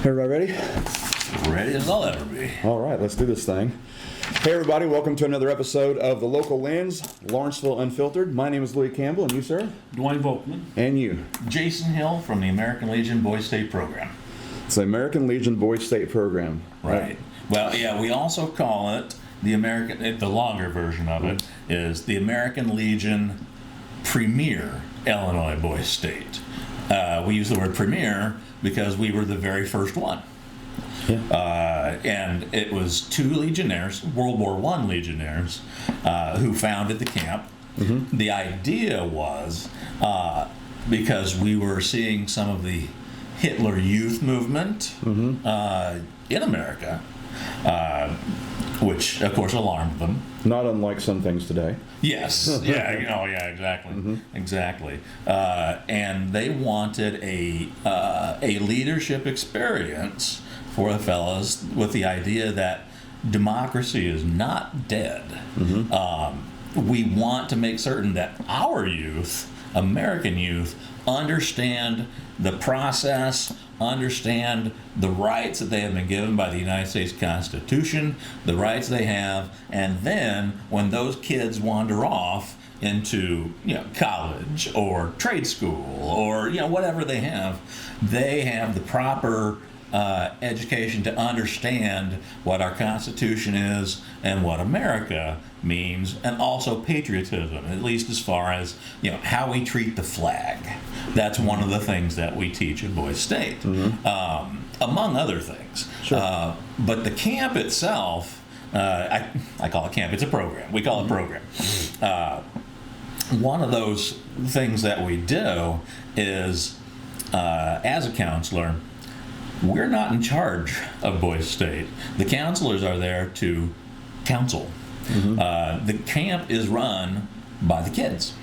Everybody ready? Ready as I'll ever be. All right, let's do this thing. Hey everybody, welcome to another episode of The Local Lens, Lawrenceville Unfiltered. My name is Louie Campbell, and you, sir? Dwayne Volkman. And you? Jason Hill from the American Legion Boys State Program. It's the American Legion Boys State Program. Right. Well, yeah, we also call it the longer version of it is the American Legion Premier Illinois Boys State. We use the word premier because we were the very first one. Yeah. And it was two legionnaires, World War I legionnaires, who founded the camp. Mm-hmm. The idea was because we were seeing some of the Hitler Youth movement in America, which of course alarmed them. Not unlike some things today. Yes. Yeah. Exactly. Mm-hmm. Exactly. And they wanted a leadership experience for the fellas with the idea that democracy is not dead. Mm-hmm. We want to make certain that our youth, American youth, understand the process, understand the rights that they have been given by the United States Constitution, the rights they have, and then when those kids wander off into college or trade school or whatever they have the proper education to understand what our Constitution is and what America means, and also patriotism, at least as far as how we treat the flag. That's one of the things that we teach at Boys State, among other things. Sure. But the camp itself, I call it camp. It's a program. We call it program. One of those things that we do is, as a counselor, we're not in charge of Boys State. The counselors are there to counsel. Mm-hmm. The camp is run by the kids.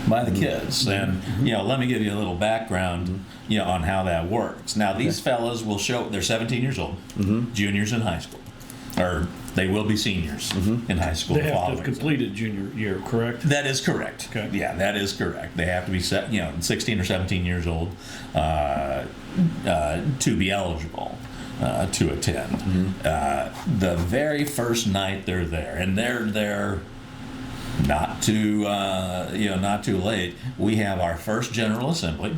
And let me give you a little background on how that works. Now these fellas will they're 17 years old, juniors in high school, or they will be seniors in high school. They have to have completed junior year, correct? That is correct. Okay. Yeah, that is correct. They have to be 16 or 17 years old to be eligible to attend. Mm-hmm. The very first night they're there, and they're there not too late. We have our first General Assembly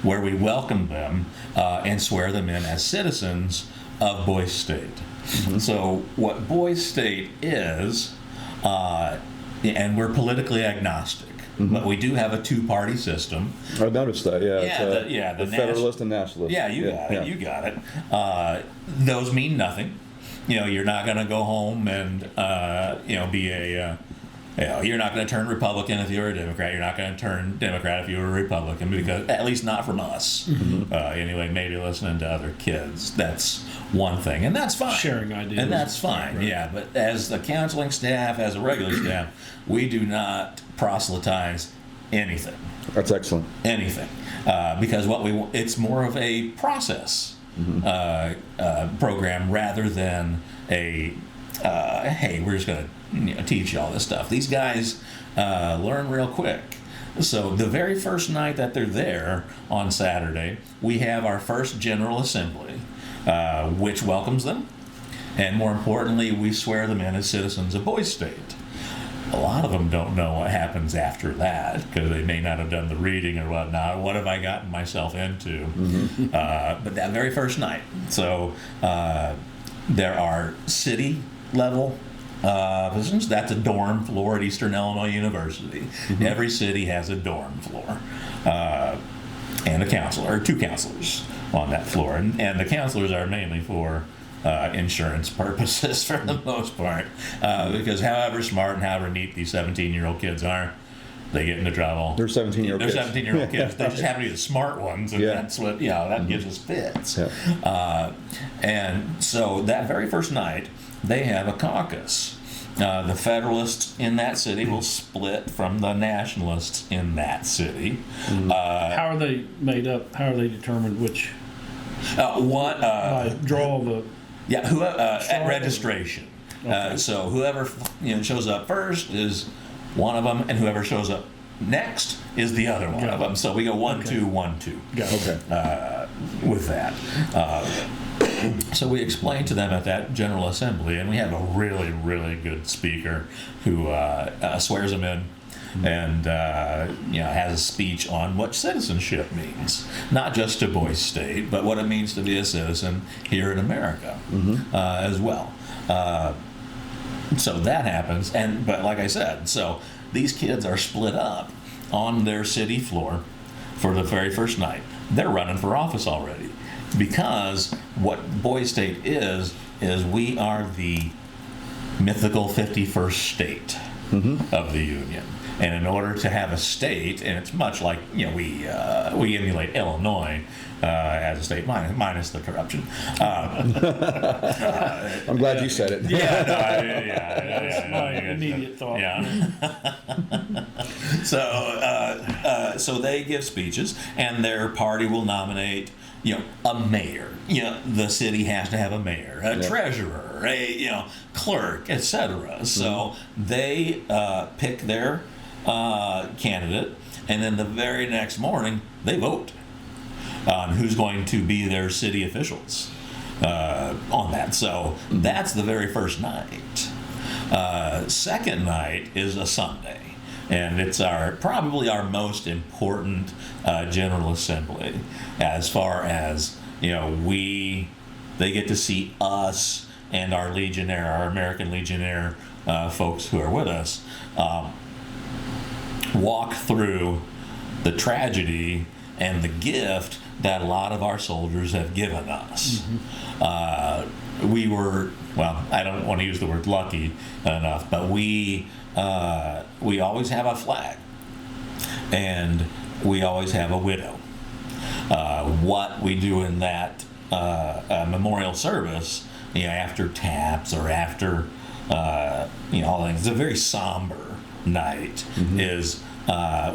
where we welcome them and swear them in as citizens of Boys State. Mm-hmm. So what Boys State is, and we're politically agnostic, but we do have a two-party system. I noticed that. The Federalist and Nationalist. Yeah, you got it. Those mean nothing. You're not going to go home and be a you're not going to turn Republican if you're a Democrat. You're not going to turn Democrat if you're a Republican, because at least not from us. Mm-hmm. Anyway, maybe listening to other kids. That's one thing, and that's fine. Sharing ideas. And that's fine, right. Yeah. But as the counseling staff, as a regular staff, we do not proselytize anything. That's excellent. Anything. Because it's more of a process program rather than a, hey, we're just going to teach you all this stuff. These guys learn real quick. So the very first night that they're there on Saturday, we have our first General Assembly, which welcomes them, and more importantly, we swear them in as citizens of Boys State. A lot of them don't know what happens after that because they may not have done the reading or whatnot. What have I gotten myself into? Mm-hmm. But that very first night. So there are city level positions. That's a dorm floor at Eastern Illinois University. Mm-hmm. Every city has a dorm floor and a counselor, or two counselors on that floor. And the counselors are mainly for insurance purposes for the most part, because however smart and however neat these 17-year-old kids are, they get into trouble. They're 17-year-old kids. They're 17-year-old kids. They just happen to be the smart ones, and that's what that gives us fits. Yeah. And so that very first night, they have a caucus. The Federalists in that city will split from the Nationalists in that city. How are they made up? How are they determined which? By draw the. Yeah, at registration. Okay. So whoever shows up first is one of them, and whoever shows up next is the other one of them. So we go 1, 2, 1, 2. Okay. with that. So we explained to them at that General Assembly, and we have a really, really good speaker who swears them in and has a speech on what citizenship means, not just to Boise State, but what it means to be a citizen here in America as well. So that happens, but like I said, so these kids are split up on their city floor for the very first night. They're running for office already, because what Boise State is we are the mythical 51st state of the Union. And in order to have a state, and it's much like we emulate Illinois as a state, minus the corruption. I'm glad you said it. That's my immediate thought. Yeah. So they give speeches, and their party will nominate a mayor. The city has to have a mayor, a treasurer, a clerk, etc. So they pick their candidate, and then the very next morning they vote on who's going to be their city officials on that. So that's the very first night. Second night is a Sunday, and it's probably our most important General Assembly, as far as they get to see us and our American Legionnaire folks who are with us walk through the tragedy and the gift that a lot of our soldiers have given us. We were, I don't want to use the word lucky enough, but we always have a flag, and we always have a widow. What we do in that memorial service, after taps or after all things, it's a very somber night. Is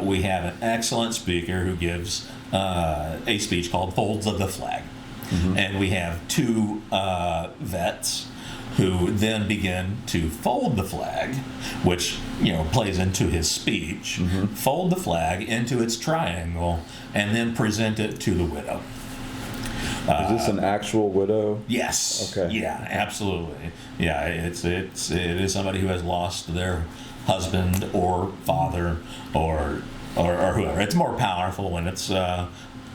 we have an excellent speaker who gives a speech called "Folds of the Flag," and we have two vets who then begin to fold the flag, which plays into his speech. Fold the flag into its triangle, and then present it to the widow. Is this an actual widow? Yes. Okay. Yeah, absolutely. Yeah, it is somebody who has lost their husband or father or whoever. It's more powerful when it's the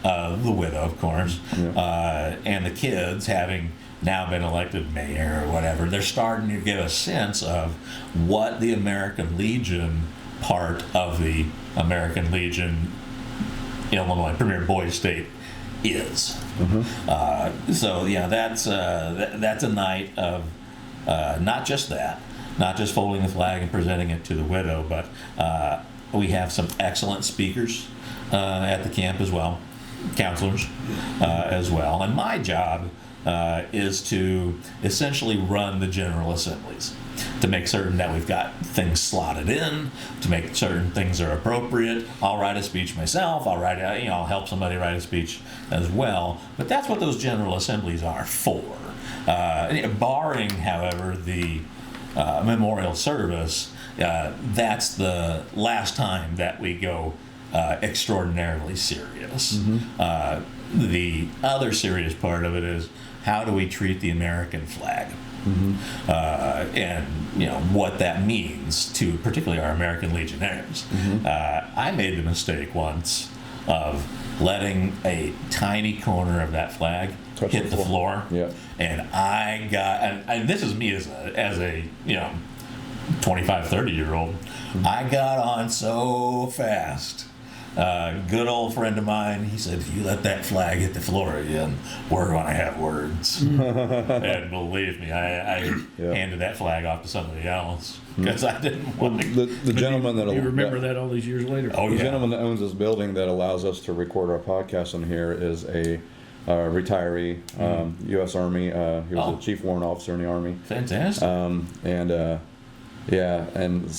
widow, of course, and the kids having now been elected mayor or whatever. They're starting to get a sense of what the American Legion part of the American Legion Illinois Premier Boise State is. So that's a night of not just folding the flag and presenting it to the widow, but we have some excellent speakers at the camp as well, counselors as well, and my job is to essentially run the General Assemblies, to make certain that we've got things slotted in, to make certain things are appropriate. I'll write a speech myself. I'll help somebody write a speech as well. But that's what those General Assemblies are for. Barring, however, the memorial service, that's the last time that we go extraordinarily serious. The other serious part of it is, how do we treat the American flag? And what that means to particularly our American Legionnaires. I made the mistake once of letting a tiny corner of that flag hit the floor. And I got, and this is me as a 25, 30-year-old, I got on so fast. Good old friend of mine, he said, if you let that flag hit the floor again, we're going to have words. And believe me, I handed that flag off to somebody else because I didn't want to. The gentleman that You remember that all these years later? Oh, the yeah. gentleman that owns this building that allows us to record our podcast in here is a retiree, U.S. Army. He was a chief warrant officer in the Army. Fantastic. And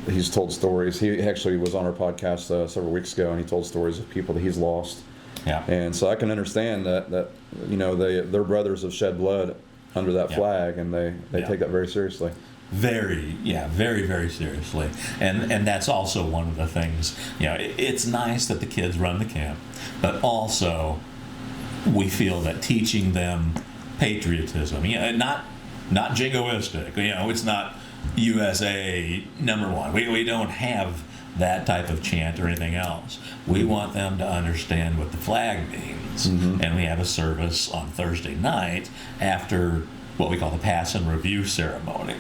he's told stories. He actually was on our podcast several weeks ago, and he told stories of people that he's lost. Yeah. And so I can understand that their brothers have shed blood under that flag, and they take that very seriously. Very, very seriously. And that's also one of the things, it's nice that the kids run the camp, but also we feel that teaching them patriotism, not jingoistic, it's not USA #1. We don't have that type of chant or anything else. We want them to understand what the flag means. And we have a service on Thursday night after what we call the pass and review ceremony.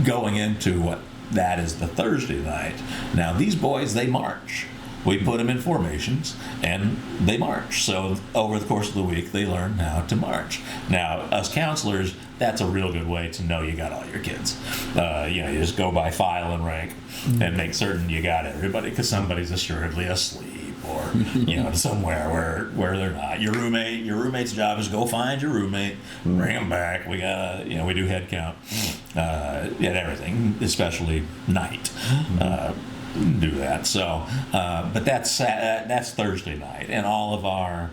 Going into what that is the Thursday night. Now, these boys, they march. We put them in formations, and they march. So over the course of the week, they learn how to march. Now, us counselors, that's a real good way to know you got all your kids. You just go by file and rank and make certain you got everybody, because somebody's assuredly asleep or somewhere where they're not. Your roommate's job is go find your roommate, bring them back. We got we do head count and everything, especially night. Do that. So, but that's Thursday night, and all of our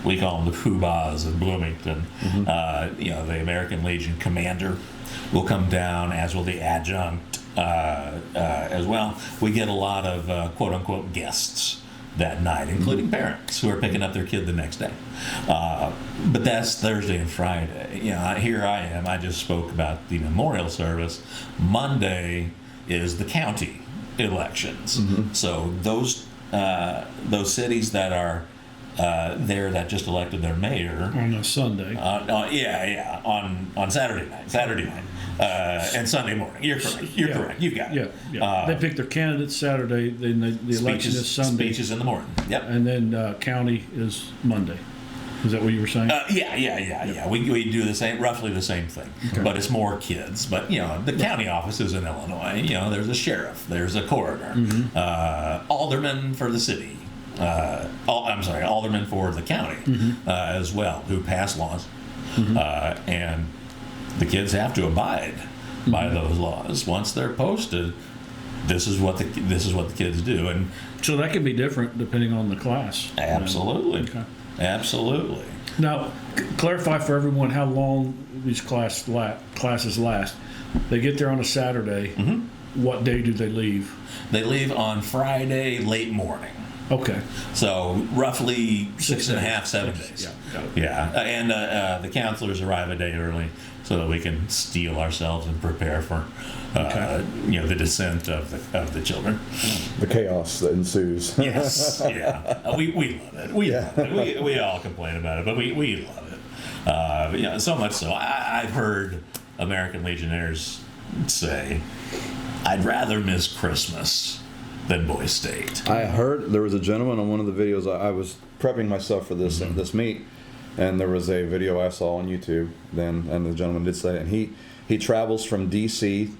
we call them the poobahs in Bloomington. The American Legion commander will come down, as will the adjunct as well. We get a lot of quote unquote guests that night, including parents who are picking up their kid the next day. But that's Thursday and Friday. Here I am. I just spoke about the memorial service. Monday is the county elections. So those cities that are there that just elected their mayor On a Sunday. on Saturday night, and Sunday morning. You're correct. You're correct. You got it. Yeah. They pick their candidates Saturday. Then the election is Sunday. Speeches in the morning. Yep. And then county is Monday. Is that what you were saying? Yeah. We do roughly the same thing, but it's more kids. But the county offices in Illinois. There's a sheriff, there's a coroner, alderman for the city. Alderman for the county as well, who pass laws, and the kids have to abide by those laws. Once they're posted, this is what the kids do, and so that can be different depending on the class. Absolutely. Okay. Absolutely. Now, clarify for everyone how long these classes last. They get there on a Saturday. What day do they leave? They leave on Friday late morning. Okay. So roughly 6.5, 7 days. Yeah. And the counselors arrive a day early so that we can steel ourselves and prepare for the descent of the children. The chaos that ensues. Yes. Yeah. We love it. We love it. We all complain about it, but we love it. So much so. I've heard American Legionnaires say, "I'd rather miss Christmas than Boy State." I heard there was a gentleman on one of the videos. I was prepping myself for this meet, and there was a video I saw on YouTube. And the gentleman did say, and he travels from D.C.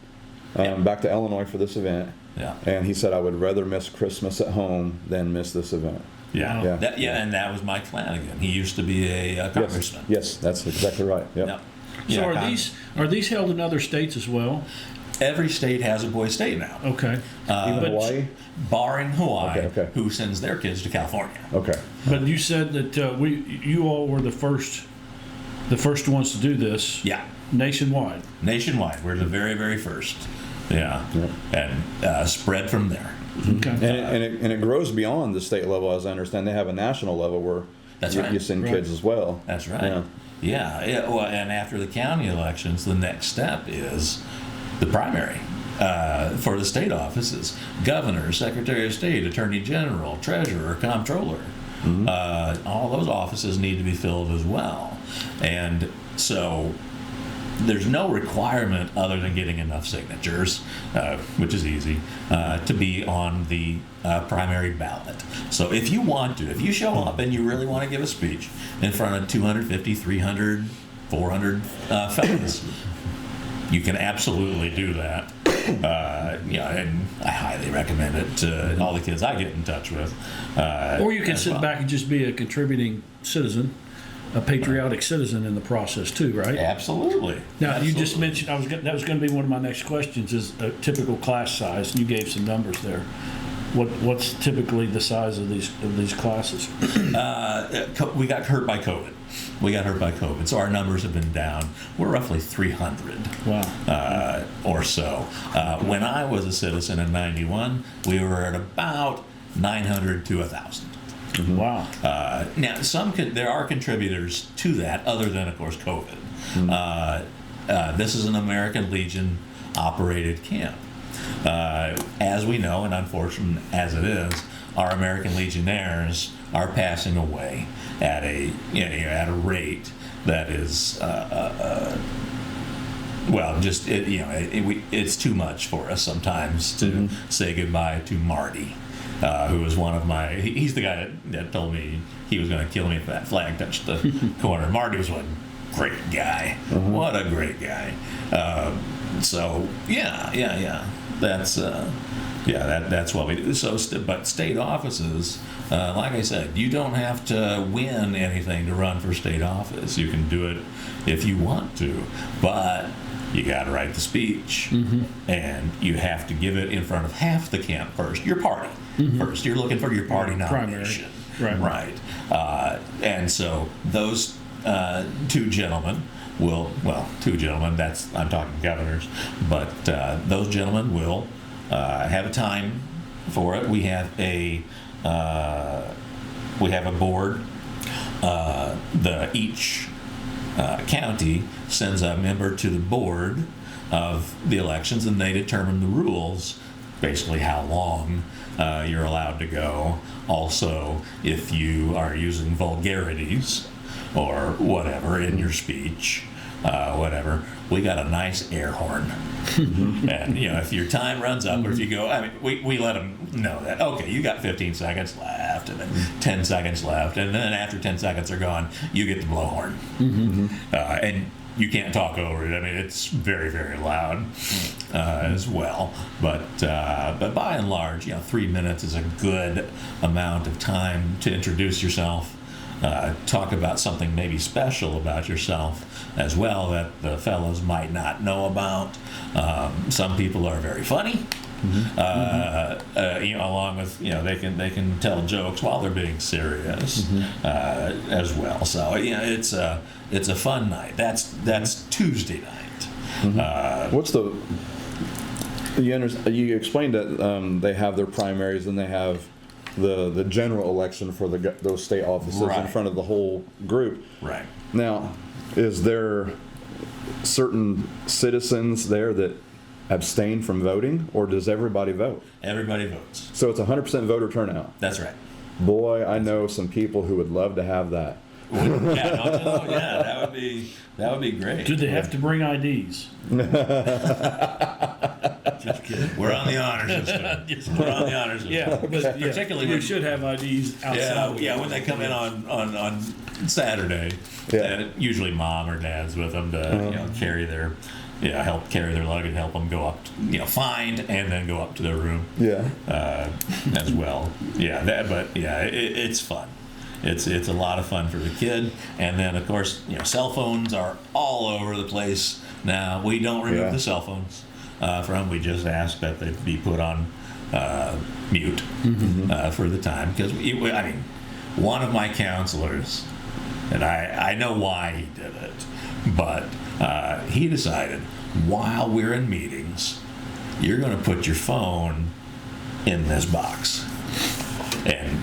Back to Illinois for this event. Yeah. And he said, "I would rather miss Christmas at home than miss this event." Yeah. And that was Mike Flanagan. He used to be a congressman. Yes, that's exactly right. Yep. So are these held in other states as well? Every state has a Boy State now. Okay. Even Hawaii? Barring Hawaii, Okay. who sends their kids to California. Okay. But you said that you all were the first ones to do this. Yeah. Nationwide. We're the very, very first. Yeah. And spread from there. Okay. And it grows beyond the state level, as I understand. They have a national level where you send kids as well. That's right. Yeah. Well, and after the county elections, the next step is the primary for the state offices: governor, secretary of state, attorney general, treasurer, comptroller. All those offices need to be filled as well. And so there's no requirement other than getting enough signatures, which is easy, to be on the primary ballot. So if you show up and you really want to give a speech in front of 250, 300, 400 fellows, you can absolutely do that. And I highly recommend it to all the kids I get in touch with. Or you can sit back and just be a contributing citizen, a patriotic citizen in the process too, right? Absolutely. Now, you just mentioned, that was going to be one of my next questions, is a typical class size. You gave some numbers there. What's typically the size of these classes? We got hurt by COVID. So our numbers have been down. We're roughly 300. Wow. Or so. When I was a citizen in '91, we were at about 900 to 1,000. Wow. Now, there are contributors to that, other than, of course, COVID. This is an American Legion operated camp. As we know, and unfortunate as it is, our American Legionnaires are passing away at a rate that is it's too much for us sometimes to say goodbye to Marty, who was one of my. He's the guy that told me he was going to kill me if that flag touched the corner. Marty was one great guy. What a great guy. That's what we do. So, but state offices, like I said, you don't have to win anything to run for state office. You can do it if you want to, but you got to write the speech, and you have to give it in front of half the camp first. Your party first. You're looking for your party nomination, right? And so those two gentlemen two gentlemen. I'm talking governors, but those gentlemen will have a time for it. We have a board. Each county sends a member to the board of the elections, and they determine the rules, basically how long you're allowed to go. Also, if you are using vulgarities or whatever in your speech, we got a nice air horn. And if your time runs up, or if you go, we let them know that, okay, you got 15 seconds left, and then 10 seconds left, and then after 10 seconds are gone, you get the blowhorn. And you can't talk over it. It's very, very loud as well. But by and large, 3 minutes is a good amount of time to introduce yourself. Talk about something maybe special about yourself as well that the fellows might not know about. Some people are very funny, along with they can tell jokes while they're being serious as well. So it's a fun night. That's Tuesday night. What's you explained that they have their primaries and they have the general election for those state offices in front of the whole group. Right. Now, is there certain citizens there that abstain from voting, or does everybody vote? Everybody votes. So it's 100% voter turnout. That's right. Boy, I know some people who would love to have that. That would be great. Do they have to bring IDs? Just kidding. We're on the honor system. We're on the honor system. Yeah, but particularly we should have IDs outside. Yeah, when they come in on Saturday, usually mom or dad's with them to carry their help carry their luggage, help them go up, find and then go up to their room. As well. It's fun. It's a lot of fun for the kid, and then of course cell phones are all over the place now. We don't remove the cell phones we just ask that they be put on mute for the time, because one of my counselors, and I know why he did it, but he decided while we're in meetings, you're going to put your phone in this box. And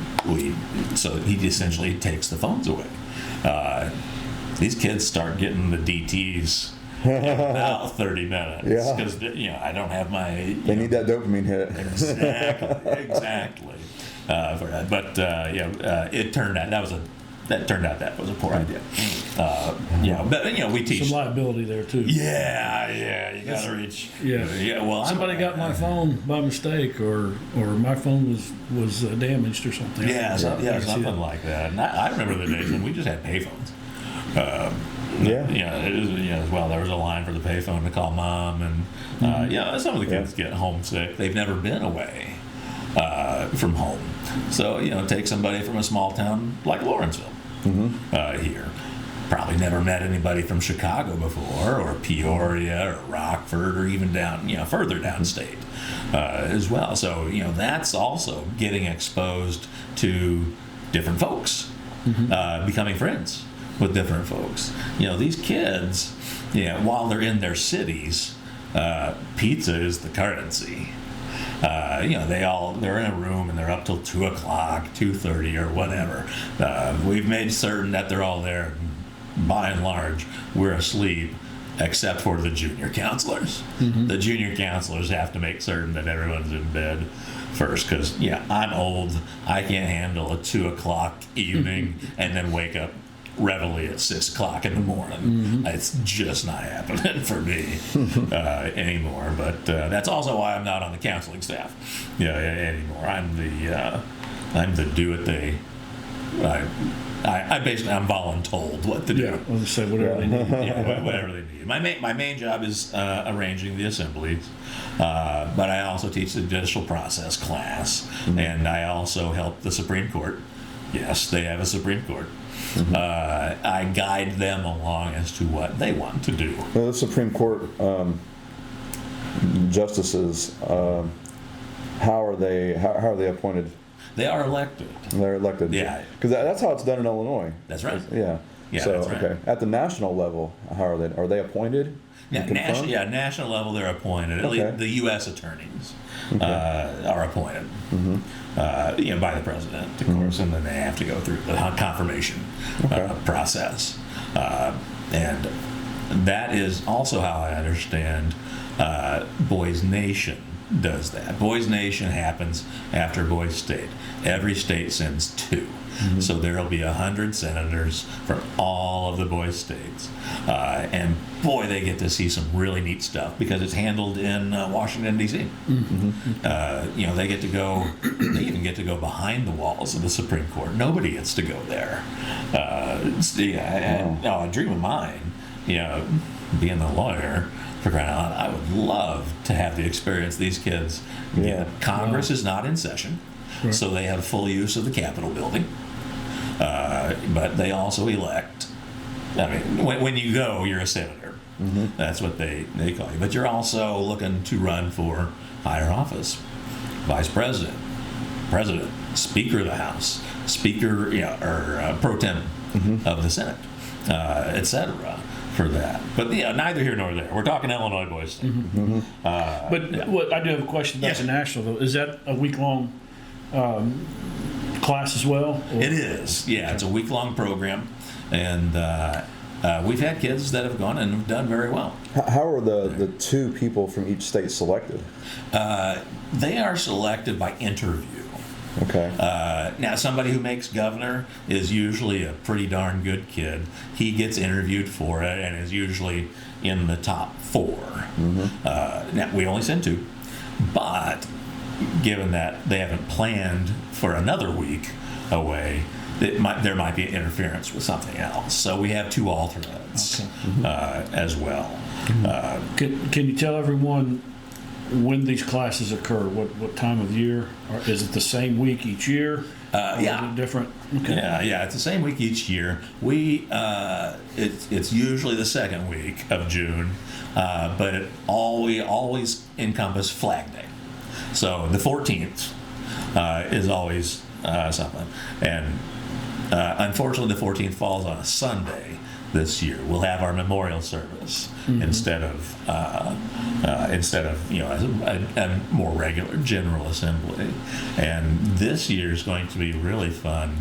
so he essentially takes the phones away. These kids start getting the DTs in about 30 minutes. Because I don't have my. They need that dopamine hit. Exactly. For that, but it turned out that was a poor idea. But we teach some liability there too. You got to reach. Well, somebody got my phone by mistake, or my phone was damaged or something. Something like that. And I remember the days when we just had payphones. As well. There was a line for the payphone to call mom, and some of the kids get homesick. They've never been away from home, so take somebody from a small town like Lawrenceville here. Probably never met anybody from Chicago before, or Peoria, or Rockford, or even down, further downstate as well. So, that's also getting exposed to different folks, becoming friends with different folks. These kids, while they're in their cities, pizza is the currency. They're in a room and they're up till 2:00, 2:30 or whatever. We've made certain that they're all there. By and large, we're asleep, except for the junior counselors. The junior counselors have to make certain that everyone's in bed first, because I'm old. I can't handle a 2:00 evening and then wake up reveille at 6:00 in the morning. It's just not happening for me anymore. But that's also why I'm not on the counseling staff anymore. I'm the do it they. I'm voluntold what to do. Yeah, I'll just say whatever they need. Whatever they need. My main job is arranging the assemblies, but I also teach the judicial process class, and I also help the Supreme Court. Yes, they have a Supreme Court. I guide them along as to what they want to do. Well, the Supreme Court justices, how are they appointed? They are elected. They're elected. Yeah. Because that's how it's done in Illinois. That's right. Yeah. Yeah, So that's right. okay, at the national level, how are they? Are they appointed? Yeah, Confirmed? national level they're appointed. At Okay. least the U.S. attorneys are appointed, by the president, of course, and then they have to go through the confirmation process. And that is also how I understand Boys Nation does that. Boys Nation happens after Boys State. Every state sends 2. So there will be 100 senators from all of the Boys States. And boy, they get to see some really neat stuff because it's handled in Washington, D.C. They get to go, they even get to go behind the walls of the Supreme Court. Nobody gets to go there. A dream of mine, being the lawyer, for crying out loud, I would love to have the experience these kids get. Congress is not in session, so they have full use of the Capitol building. But they also elect. I mean, when you go, you're a senator. That's what they call you. But you're also looking to run for higher office, vice president, president, speaker of the House, speaker, or pro tem of the Senate, etc. For that, but neither here nor there. We're talking Illinois Boys State. But I do have a question about the national, though. Is that a week-long class as well? Or? It is. Yeah, it's a week-long program, and we've had kids that have gone and have done very well. How are the 2 people from each state selected? They are selected by interview. Okay. Now, somebody who makes governor is usually a pretty darn good kid. He gets interviewed for it and is usually in the top 4. Now, we only send 2, but given that they haven't planned for another week away, there might be interference with something else. So we have 2 alternates as well. Can you tell everyone when these classes occur? What time of year? Or is it the same week each year? Or is it different? Okay. Yeah, it's the same week each year. It's usually the second week of June, but we always encompass Flag Day. So the 14th is always something, and unfortunately the 14th falls on a Sunday. This year we'll have our memorial service instead of a more regular general assembly, and this year is going to be really fun,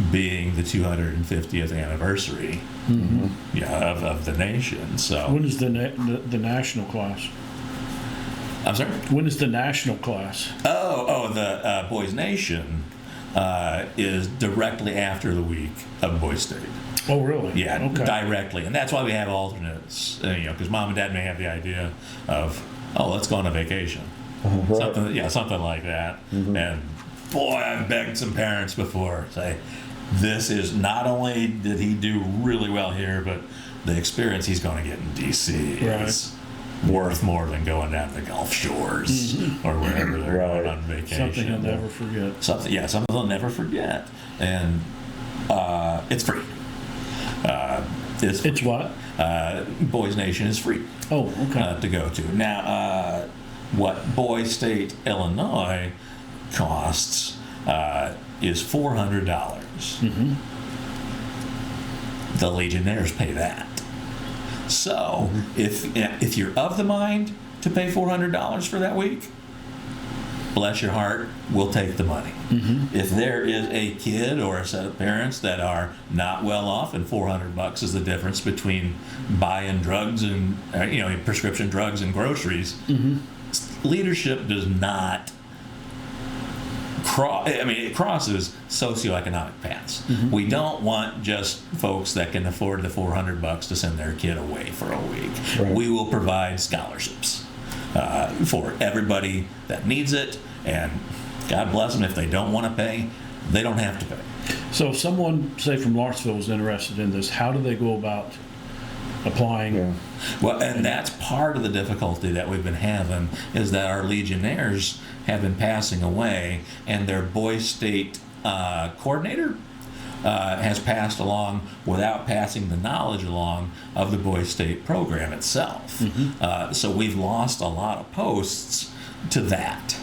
being the 250th anniversary of the nation. So when is the national class? I'm sorry? When is the national class? The Boys Nation is directly after the week of Boys State. Oh, really? Yeah, okay. Directly. And that's why we have alternates, because mom and dad may have the idea of, let's go on a vacation. Right. Something like that. And boy, I've begged some parents before, say, this is, not only did he do really well here, but the experience he's going to get in D.C. is worth more than going down to the Gulf Shores or wherever they're going on vacation. Something he'll never forget. Something he'll never forget. And it's free. It's what? Boys Nation is free. Oh, okay. To go to. Now, what Boys State, Illinois costs is $400. The Legionnaires pay that. So, if you're of the mind to pay $400 for that week, bless your heart, we'll take the money. If there is a kid or a set of parents that are not well off, and $400 is the difference between buying drugs and prescription drugs and groceries, leadership does not it crosses socioeconomic paths. We don't want just folks that can afford the $400 to send their kid away for a week. Right. We will provide scholarships for everybody that needs it, and God bless them. If they don't want to pay, they don't have to pay. So if someone, say from Lawrenceville, is interested in this, how do they go about applying? Yeah. Well, and that's part of the difficulty that we've been having, is that our Legionnaires have been passing away, and their Boy State coordinator has passed along without passing the knowledge along of the Boy State program itself. So we've lost a lot of posts to that.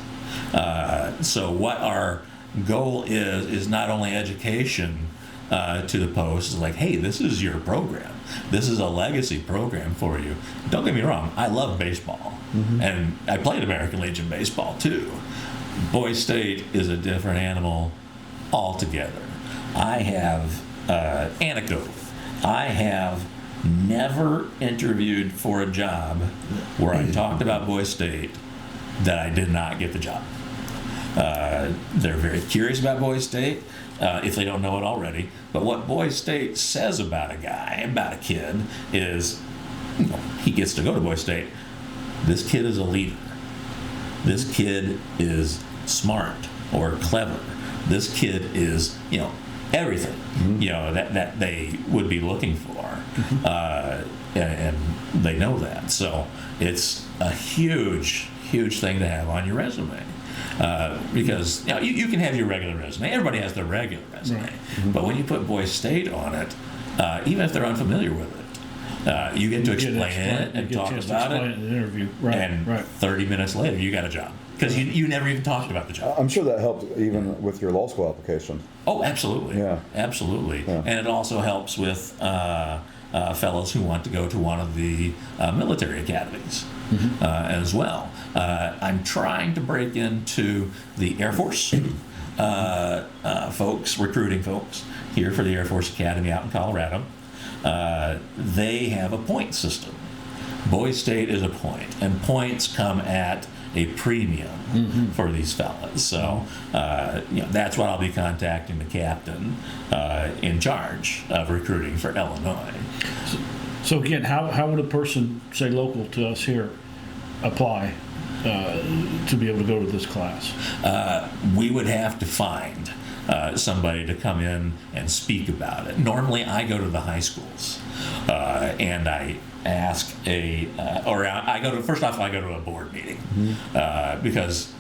So what our goal is not only education to the posts, like, hey, this is your program. This is a legacy program for you. Don't get me wrong, I love baseball, and I played American Legion baseball too. Boy State is a different animal altogether. I have anecdote. I have never interviewed for a job where I talked about Boy State that I did not get the job. They're very curious about Boy State, if they don't know it already. But what Boy State says about a guy, about a kid, is, he gets to go to Boy State. This kid is a leader. This kid is smart or clever. This kid is, everything, that they would be looking for. And they know that. So it's a huge thing to have on your resume. Because you can have your regular resume. Everybody has their regular resume. Right. But when you put Boy State on it, even if they're unfamiliar with it, you get to explain it and talk about it. In an interview. Right. And 30 minutes later, you got a job. Because you never even talked about the job. I'm sure that helped even with your law school application. Oh, absolutely. Yeah. Absolutely. Yeah. And it also helps with fellows who want to go to one of the military academies as well. I'm trying to break into the Air Force folks, recruiting folks here for the Air Force Academy out in Colorado. They have a point system. Boy State is a point, and points come at a premium for these fellas. So that's what I'll be contacting the captain in charge of recruiting for Illinois. So again, how would a person, say local to us here, apply to be able to go to this class? We would have to find somebody to come in and speak about it. Normally I go to the high schools and I ask first off I go to a board meeting because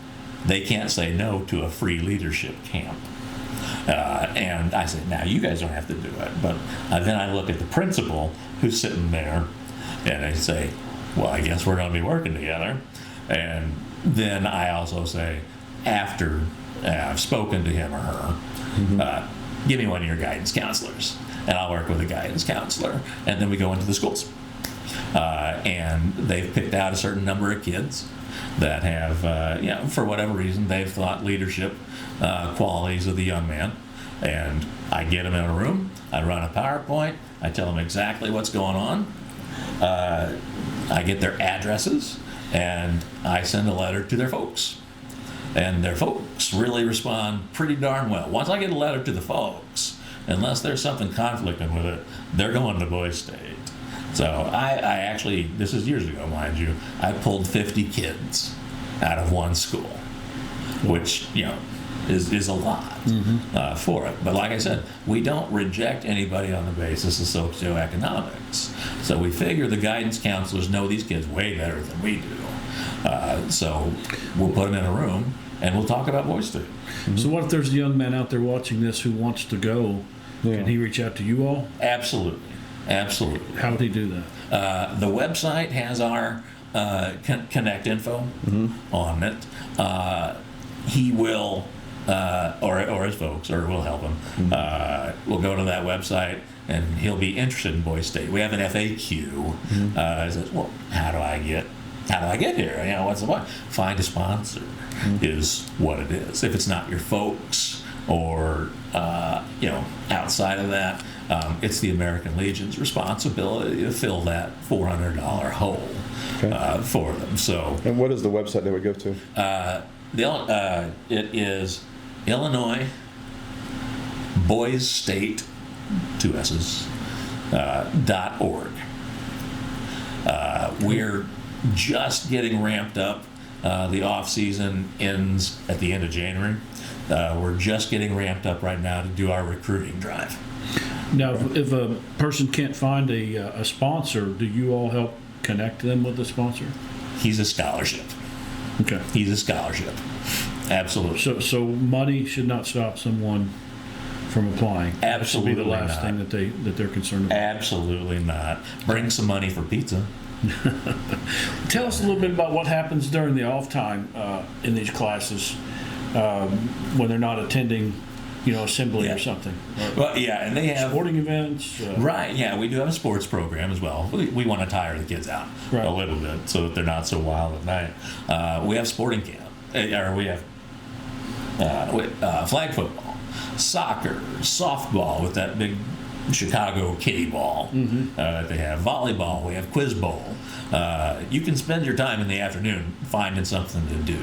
they can't say no to a free leadership camp. And I say, now you guys don't have to do it. But then I look at the principal who's sitting there and I say, well, I guess we're going to be working together. And then I also say, after I've spoken to him or her, give me one of your guidance counselors, and I'll work with a guidance counselor. And then we go into the schools. And they've picked out a certain number of kids that have, for whatever reason, they've thought leadership qualities of the young man. And I get them in a room, I run a PowerPoint, I tell them exactly what's going on. I get their addresses, and I send a letter to their folks. And their folks really respond pretty darn well. Once I get a letter to the folks, unless there's something conflicting with it, they're going to Boy State. So I actually, this is years ago, mind you, I pulled 50 kids out of one school, which, is a lot for it. But like I said, we don't reject anybody on the basis of socioeconomics. So we figure the guidance counselors know these kids way better than we do. So we'll put them in a room and we'll talk about Boy State. So what if there's a young man out there watching this who wants to go? Yeah. Can he reach out to you all? Absolutely. How would he do that? The website has our connect info on it. He will, or his folks, or we'll help him. We'll go to that website, and he'll be interested in Boy State. We have an FAQ. It says, well, how do I get how do I get here? What's the point? Find a sponsor is what it is. If it's not your folks or outside of that, it's the American Legion's responsibility to fill that $400 hole for them. So, And what is the website they would go to? it is Illinois Boys State, 2 S's, .org. We're just getting ramped up. The off season ends at the end of January. We're just getting ramped up right now to do our recruiting drive. Now, if a person can't find a sponsor, do you all help connect them with a sponsor? He's a scholarship. Okay. He's a scholarship. Absolutely. So money should not stop someone from applying. That should be the Absolutely last not. thing that they're concerned about. Absolutely not. Bring some money for pizza. Tell us a little bit about what happens during the off time in these classes when they're not attending, assembly or something. Well, yeah, and they have Sporting events. right. Yeah, we do have a sports program as well. We want to tire the kids out Right. a little bit so that they're not so wild at night. We have sporting camp, or we have flag football, soccer, softball with that big Chicago kitty ball that they have, volleyball. We have quiz bowl. You can spend your time in the afternoon finding something to do.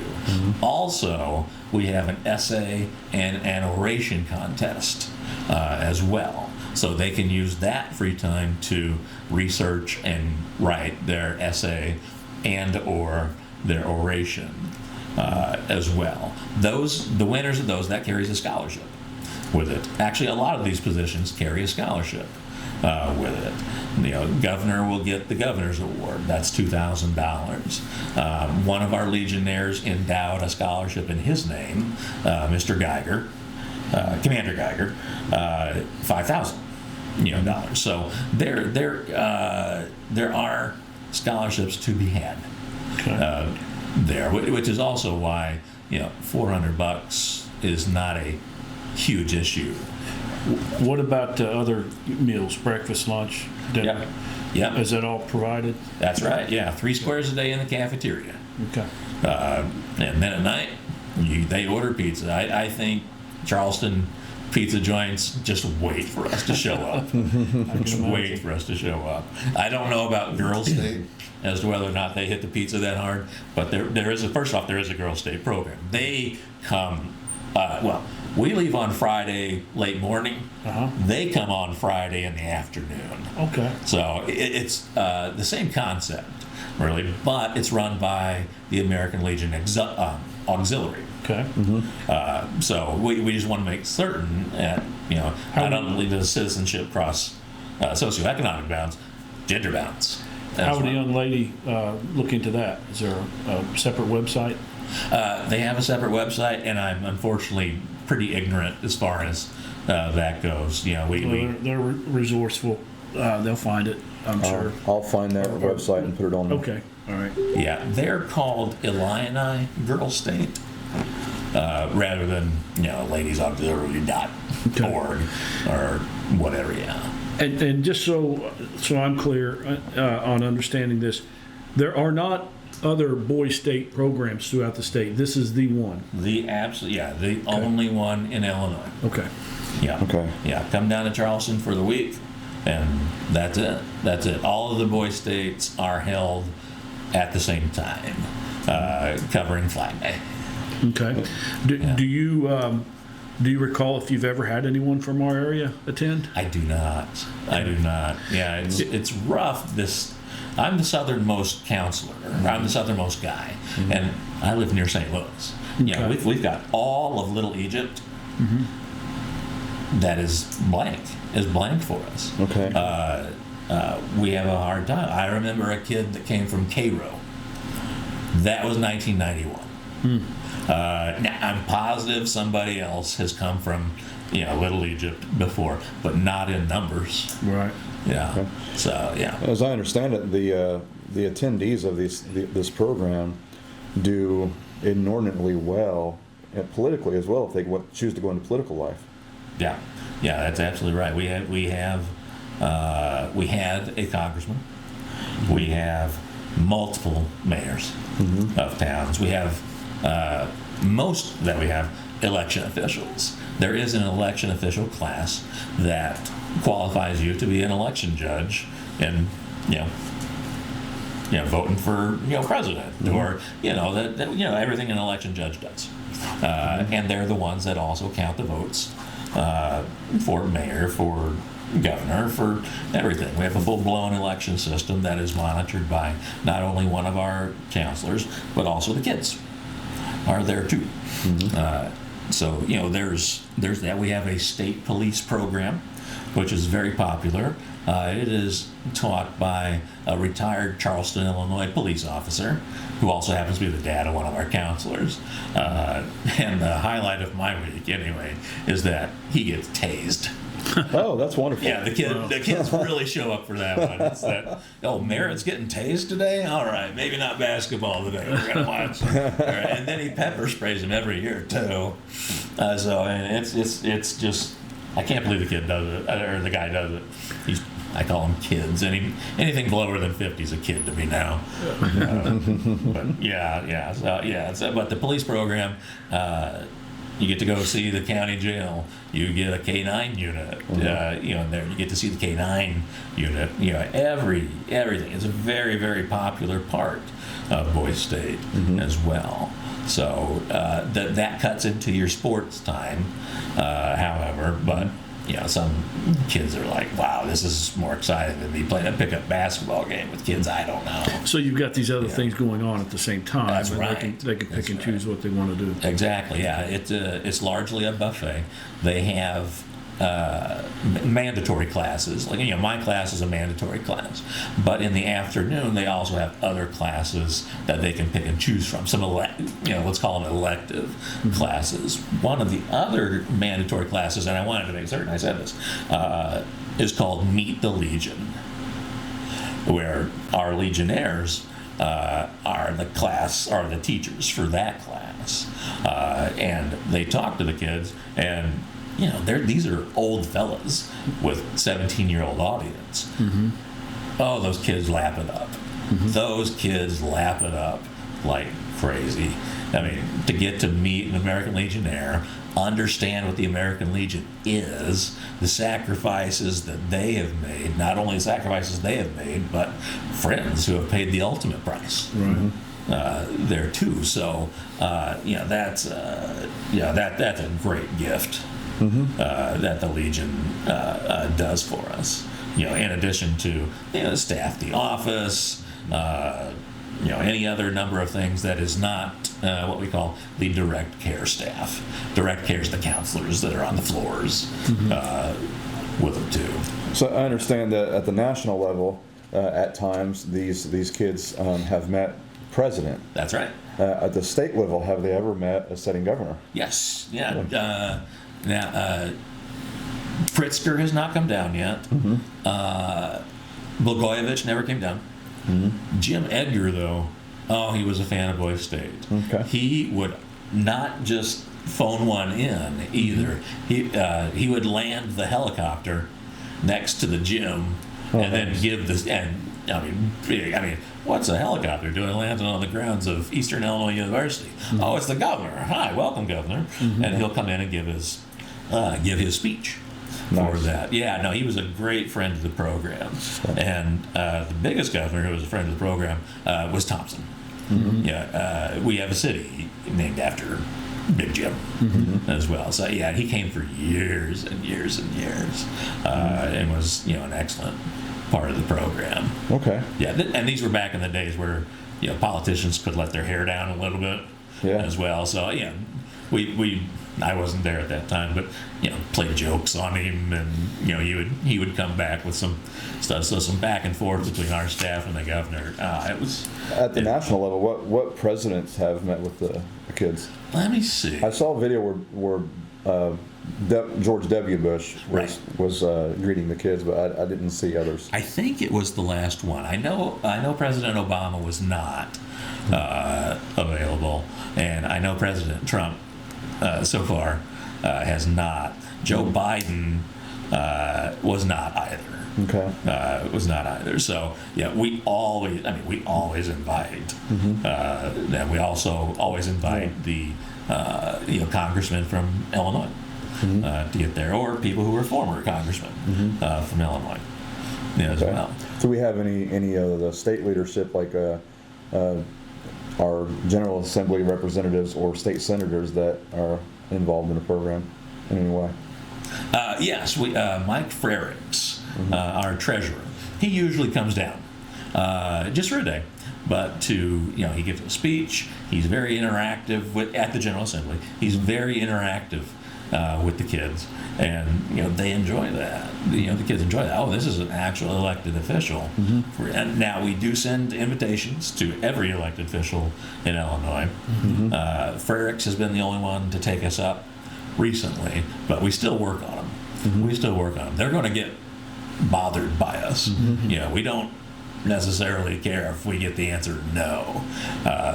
Also, we have an essay and an oration contest as well. So they can use that free time to research and write their essay and or their oration as well. The winners of those, that carries a scholarship with it. Actually, a lot of these positions carry a scholarship with it. Governor will get the Governor's Award. That's $2,000. One of our Legionnaires endowed a scholarship in his name, Mr. Geiger, Commander Geiger, $5,000 So there are scholarships to be had there, which is also why $400 is not a huge issue. What about other meals, breakfast, lunch, dinner? Yep. Is that all provided? That's right. Yeah, 3 squares a day in the cafeteria. Okay. And then at night, they order pizza. I think Charleston pizza joints just wait for us to show up. Just wait for us to show up. I don't know about Girls State as to whether or not they hit the pizza that hard, but there is a Girls State program. They come, we leave on Friday late morning. They come on Friday in the afternoon. Okay. So it's the same concept, really, but it's run by the American Legion Auxiliary. Okay. So we just want to make certain that, not only does citizenship cross socioeconomic bounds, gender bounds. How would a young lady look into that? Is there a separate website? They have a separate website, and I'm unfortunately pretty ignorant as far as that goes. They're resourceful. They'll find it, I'm sure. I'll find that website and put it on. Okay. All right. Yeah, they're called Illini Girls State rather than ladiesauxiliary.org or whatever. Yeah. And just so I'm clear on understanding this, there are not other boys' state programs throughout the state. This is the one. The only one in Illinois. Okay. Yeah. Okay. Yeah. Come down to Charleston for the week, and that's it. All of the boys' states are held at the same time, covering Flag Day. Okay. Do you recall if you've ever had anyone from our area attend? I do not. Yeah, it's rough. I'm the southernmost counselor. I'm the southernmost guy, and I live near St. Louis. Yeah, we've got all of Little Egypt that is blank for us. Okay. We have a hard time. I remember a kid that came from Cairo. That was 1991. Now, I'm positive somebody else has come from, Little Egypt before, but not in numbers. Right. Yeah. Okay. So yeah. As I understand it, the attendees of this program do inordinately well, and politically as well, if they choose to go into political life. Yeah. Yeah, that's absolutely right. We had a congressman. We have multiple mayors of towns. We have most that we have election officials. There is an election official class that qualifies you to be an election judge and voting for president or that everything an election judge does. And they're the ones that also count the votes for mayor, for governor, for everything. We have a full-blown election system that is monitored by not only one of our counselors, but also the kids are there too. So there's that. We have a state police program, which is very popular. It is taught by a retired Charleston, Illinois police officer who also happens to be the dad of one of our counselors. And the highlight of my week, anyway, is that he gets tased. Oh, that's wonderful. Yeah, the kids really show up for that one. It's that, Merritt's getting tased today? All right, maybe not basketball today. We're going to watch. All right. And then he pepper sprays him every year, too. It's just, I can't believe the kid does it, or the guy does it. I call them kids. Anything lower than 50 is a kid to me now. But the police program, you get to go see the county jail. You get a K-9 unit. And there you get to see the K-9 unit. Everything. It's a very, very popular part of Boise State as well. So that cuts into your sports time, however, but some kids are like, wow, this is more exciting than me playing a pickup basketball game with kids I don't know. So you've got these other things going on at the same time. That's and right. They can pick and choose what they want to do. Exactly, yeah. It's largely a buffet. They have mandatory classes. Like my class is a mandatory class, but in the afternoon they also have other classes that they can pick and choose from. Some let's call them elective classes. One of the other mandatory classes, and I wanted to make certain I said this, is called Meet the Legion, where our legionnaires are the teachers for that class, and they talk to the kids and. These are old fellas with 17-year-old audience. Oh, those kids lap it up. Those kids lap it up like crazy. I mean, to get to meet an American Legionnaire, understand what the American Legion is, the sacrifices that they have made, not only the sacrifices they have made, but friends who have paid the ultimate price. There too. So, that's a great gift. That the Legion does for us. In addition to staff, the office, any other number of things that is not what we call the direct care staff. Direct care is the counselors that are on the floors with them too. So I understand that at the national level, at times these kids have met president. That's right. At the state level, have they ever met a sitting governor? Yes. Yeah. Now, Pritzker has not come down yet. Blagojevich never came down. Jim Edgar, though, he was a fan of Boise State. Okay. He would not just phone one in either. He would land the helicopter next to the gym and then give this. And what's a helicopter doing landing on the grounds of Eastern Illinois University? Oh, it's the governor. Hi, welcome, governor. And he'll come in and give his speech for that. Yeah, no, he was a great friend of the program. And the biggest governor who was a friend of the program was Thompson. We have a city named after Big Jim as well. So yeah, he came for years and years and years, and was an excellent part of the program. Okay. Yeah, and these were back in the days where politicians could let their hair down a little bit as well. So I wasn't there at that time, but played jokes on him, and he would come back with some stuff. So some back and forth between our staff and the governor. It was at the national level. What presidents have met with the kids? Let me see. I saw a video where George W. Bush was greeting the kids, but I didn't see others. I think it was the last one. I know President Obama was not available, and I know President Trump so far has not. Joe Biden was not either. Okay. It was not either. So yeah, we always invite. And we also always invite the congressmen from Illinois to get there, or people who were former congressmen from Illinois as well. Do we have any of the state leadership, like our General Assembly representatives or state senators, that are involved in the program in any way? Yes, Mike Frericks, our treasurer, he usually comes down just for a day, but he gives a speech. He's very interactive at the General Assembly. He's very interactive with the kids, and they enjoy that. The kids enjoy that. Oh, this is an actual elected official. And now we do send invitations to every elected official in Illinois. Frericks has been the only one to take us up recently, but we still work on them. We still work on them. They're going to get bothered by us. We don't necessarily care if we get the answer no,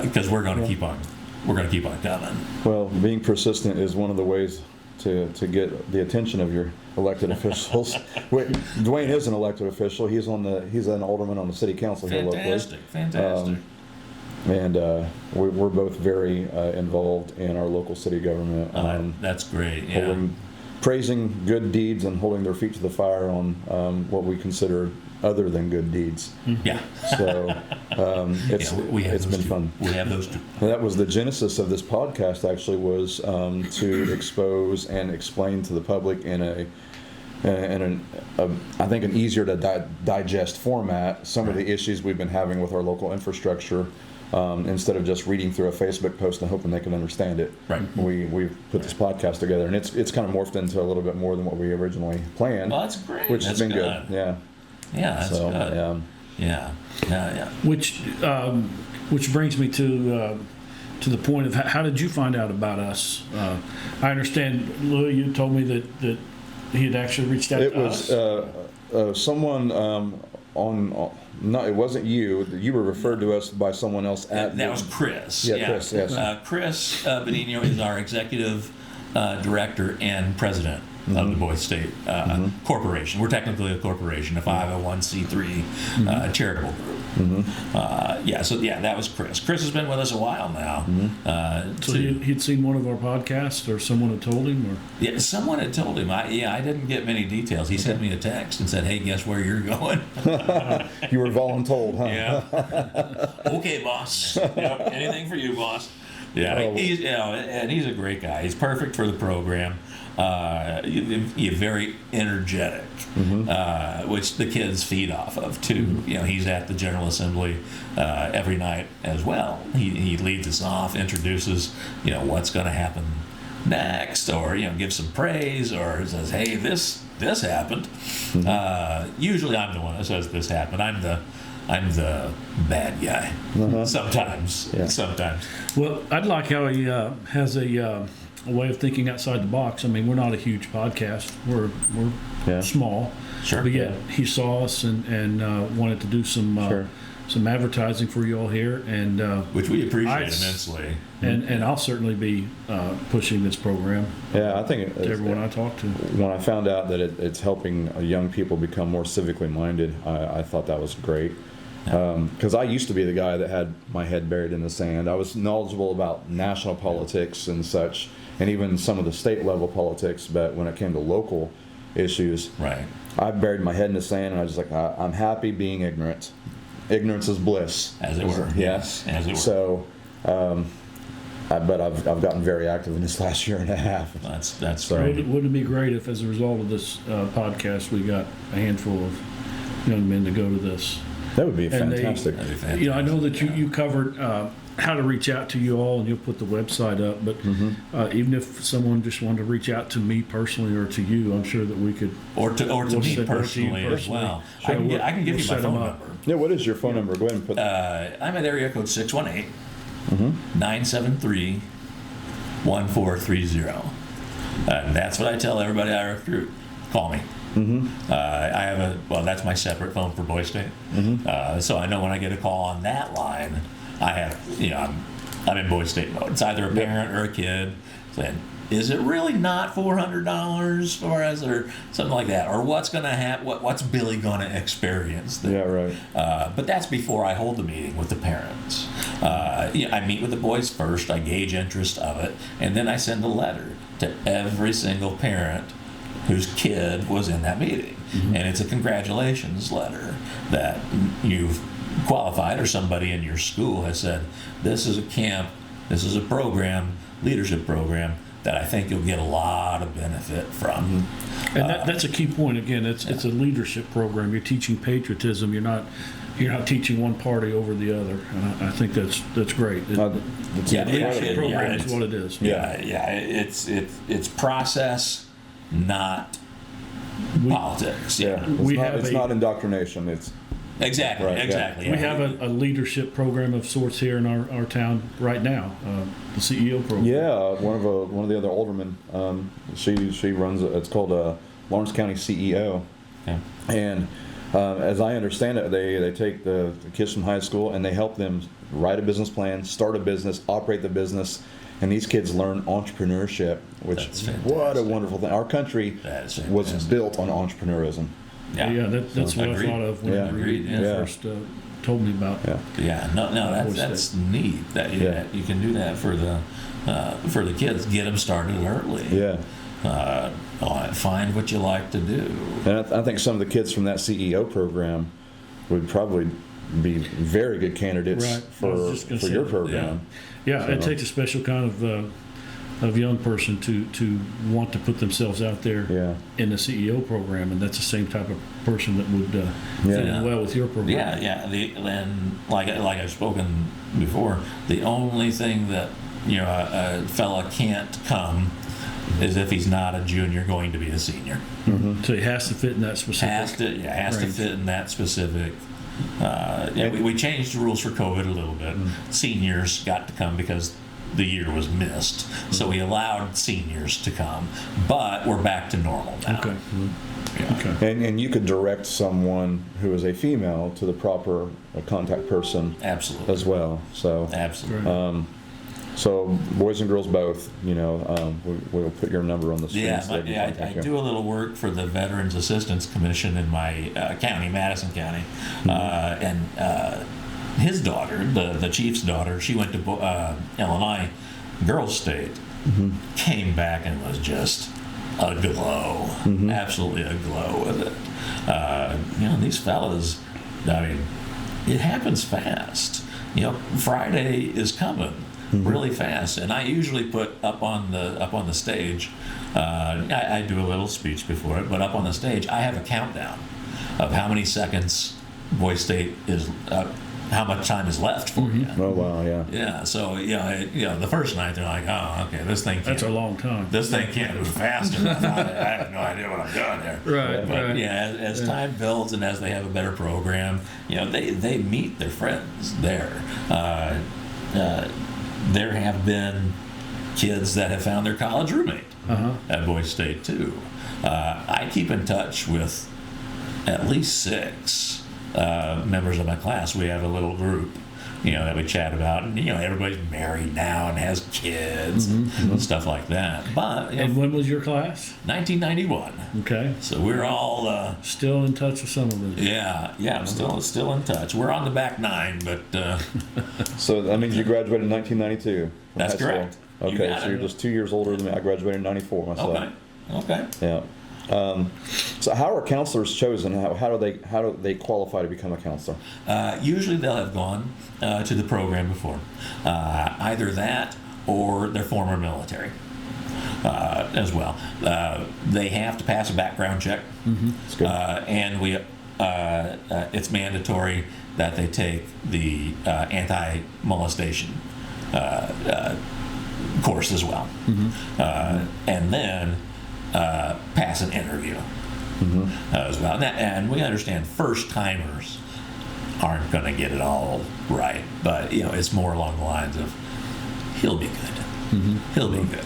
because we're going to keep on. We're going to keep on coming. Well, being persistent is one of the ways to get the attention of your elected officials. Dwayne is an elected official. He's an alderman on the city council here locally. Fantastic. And we're both very involved in our local city government. That's great. Yeah. Praising good deeds and holding their feet to the fire on what we consider other than good deeds. Yeah. So it's been fun. We have those two. That was the genesis of this podcast. Actually, was to expose and explain to the public in I think an easier to digest format some of the issues we've been having with our local infrastructure. Instead of just reading through a Facebook post and hoping they can understand it, we put this podcast together, and it's kind of morphed into a little bit more than what we originally planned. Well, that's great. Which has been good. Yeah. Yeah, that's good. Yeah. Which brings me to the point of how did you find out about us? I understand, Louie, you told me that he had actually reached out to us. It was someone No, it wasn't you. You were referred to us by someone else at. That was Chris. Yeah, Chris. Yes. Chris Benigno is our executive director and president of the Boise State Corporation. We're technically a corporation, a 501c3 charitable group. That was Chris. Chris has been with us a while now. So he'd seen one of our podcasts, or someone had told him, or yeah, someone had told him. I didn't get many details. He sent me a text and said, "Hey, guess where you're going?" You were voluntold, huh? Yeah. Okay, boss. Anything for you, boss. Yeah, he's a great guy. He's perfect for the program. You're very energetic, which the kids feed off of too. He's at the General Assembly every night as well. He leads us off, introduces what's going to happen next, or gives some praise, or says, "Hey, this happened." Usually, I'm the one that says this happened. I'm the bad guy. Sometimes. Well, I'd like how he has a way of thinking outside the box. I mean, we're not a huge podcast. We're small. Sure. But yet he saw us and wanted to do some advertising for you all here, and which we appreciate immensely. And I'll certainly be pushing this program. Yeah, I think to everyone I talk to. When I found out that it's helping young people become more civically minded, I thought that was great. Because I used to be the guy that had my head buried in the sand. I was knowledgeable about national politics and such, and even some of the state level politics, but when it came to local issues, I buried my head in the sand, and I was like, I'm happy being ignorant. Ignorance is bliss. As it were. Yes. As it were. So, but I've gotten very active in this last year and a half. That's great. Wouldn't it be great if, as a result of this podcast, we got a handful of young men to go to this? That would be fantastic. I know that you covered how to reach out to you all, and you'll put the website up. But even if someone just wanted to reach out to me personally or to you, I'm sure that we could. Or to me personally as well. Sure, I can give you my phone number. Yeah, what is your phone number? Go ahead and put that. I'm at area code 618-973-1430. And that's what I tell everybody I recruit. Call me. I have that's my separate phone for Boise State. So I know when I get a call on that line, I have, I'm in Boise State mode. It's either a parent or a kid saying, is it really not $400 for us, or something like that, or what's going to happen? What's Billy going to experience there? Yeah, right. But that's before I hold the meeting with the parents. I meet with the boys first. I gauge interest of it, and then I send a letter to every single parent whose kid was in that meeting. And it's a congratulations letter that you've qualified, or somebody in your school has said, this is a camp, this is a program, leadership program, that I think you'll get a lot of benefit from. And that's a key point. Again, it's a leadership program. You're teaching patriotism. You're not teaching one party over the other. And I think that's great. Leadership program is what it is. It's process, not politics. Yeah, it's not indoctrination. It's exactly. We have a leadership program of sorts here in our town right now, the CEO program. Yeah, one of the other aldermen, she runs it's called Lawrence County CEO. Yeah. And as I understand it, they take the kids from high school and they help them write a business plan, start a business, operate the business. And these kids learn entrepreneurship, which what a wonderful thing. Our country was built on entrepreneurism. That's what I thought of when you first told me about. That's neat that you can do that for the kids. Get them started early. Yeah. Find what you like to do. And I think some of the kids from that CEO program would probably be very good candidates for your program. Yeah, it takes a special kind of young person to want to put themselves out there in the CEO program, and that's the same type of person that would fit in well with your program. And like I've spoken before, the only thing that a fella can't come is if he's not a junior going to be a senior. So he has to fit in that specific. Has to fit in that specific. We changed the rules for COVID a little bit. Seniors got to come because the year was missed, so we allowed seniors to come, but we're back to normal now. Okay. And you could direct someone who is a female to the proper contact person. Absolutely. As well. So absolutely. So boys and girls both, we'll put your number on the screen. I do a little work for the Veterans Assistance Commission in my county, Madison County, and his daughter, the chief's daughter, she went to Illinois Girls State, came back and was just aglow, absolutely aglow with it. These fellas, it happens fast. Friday is coming. Really fast, and I usually put up on the stage. I do a little speech before it, but up on the stage, I have a countdown of how many seconds Boys State is, how much time is left for you. Oh wow, yeah. Yeah, so the first night they're like, oh, okay, this thing. That's a long time. This thing can't move fast enough. I have no idea what I'm doing here. Right. But as time builds and as they have a better program, they meet their friends there. There have been kids that have found their college roommate at Boys State too. I keep in touch with at least 6 members of my class. We have a little group, that we chat about, and everybody's married now and has kids and stuff like that. But and when was your class? 1991. Okay. So we're all still in touch with some of them. Yeah, I'm still in touch. We're on the back 9, but so that means you graduated in 1992. That's correct. Okay, so you're just 2 years older than me. I graduated in 94 myself. Okay. Yeah. So how are counselors chosen? How do they qualify to become a counselor? Usually they'll have gone to the program before, either that or their former military as well. They have to pass a background check, That's good. and it's mandatory that they take the anti-molestation course as well, and then pass an interview as well. And we understand first-timers aren't going to get it all right, but it's more along the lines of he'll be good. He'll be good.